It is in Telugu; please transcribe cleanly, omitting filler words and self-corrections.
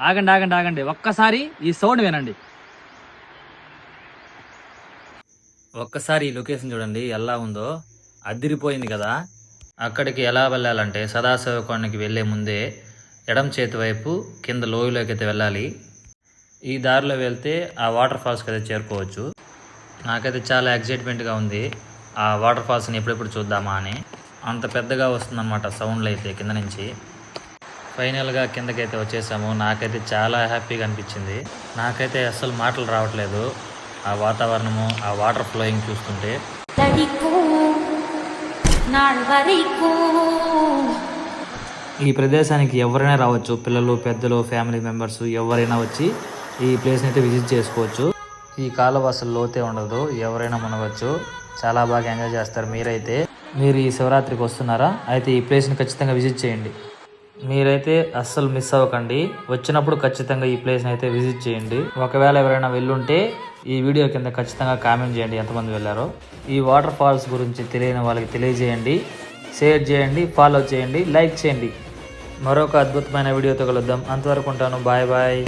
ఆగండి ఆగండి ఆగండి, ఒక్కసారి ఈ సౌండ్ వినండి. ఒక్కసారి ఈ లొకేషన్ చూడండి ఎలా ఉందో, అదిరిపోయింది కదా. అక్కడికి ఎలా వెళ్ళాలంటే సదాశివకొండకి వెళ్ళే ముందే ఎడం చేతి వైపు కింద లోయలోకి అయితే వెళ్ళాలి. ఈ దారిలో వెళ్తే ఆ వాటర్ ఫాల్స్కి అయితే చేరుకోవచ్చు. నాకైతే చాలా ఎగ్జైట్మెంట్గా ఉంది ఆ వాటర్ ఫాల్స్ని ఎప్పుడెప్పుడు చూద్దామా అని. అంత పెద్దగా వస్తుందన్నమాట సౌండ్లు అయితే కింద నుంచి. ఫైనల్గా కిందకైతే వచ్చేసాము. నాకైతే చాలా హ్యాపీగా అనిపించింది. నాకైతే అస్సలు మాటలు రావట్లేదు ఆ వాతావరణము, ఆ వాటర్ ఫ్లోయింగ్ చూస్తుంటే. ఈ ప్రదేశానికి ఎవరైనా రావచ్చు, పిల్లలు, పెద్దలు, ఫ్యామిలీ మెంబర్స్ ఎవరైనా వచ్చి ఈ ప్లేస్ని అయితే విజిట్ చేసుకోవచ్చు. ఈ కాలువ అసలు లోతే ఉండదు, ఎవరైనా మునగవచ్చు. చాలా బాగా ఎంజాయ్ చేస్తారు. మీరు ఈ శివరాత్రికి వస్తున్నారా అయితే ఈ ప్లేస్ని ఖచ్చితంగా విజిట్ చేయండి. మీరైతే అస్సలు మిస్ అవ్వకండి. వచ్చినప్పుడు ఖచ్చితంగా ఈ ప్లేస్ని అయితే విజిట్ చేయండి. ఒకవేళ ఎవరైనా వెళ్ళుంటే ఈ వీడియో కింద ఖచ్చితంగా కామెంట్ చేయండి ఎంతమంది వెళ్ళారో. ఈ వాటర్ ఫాల్స్ గురించి తెలియని వాళ్ళకి తెలియజేయండి, షేర్ చేయండి, ఫాలో చేయండి, లైక్ చేయండి. మరొక అద్భుతమైన వీడియోతో కలుద్దాం. అంతవరకు ఉంటాను. Bye bye.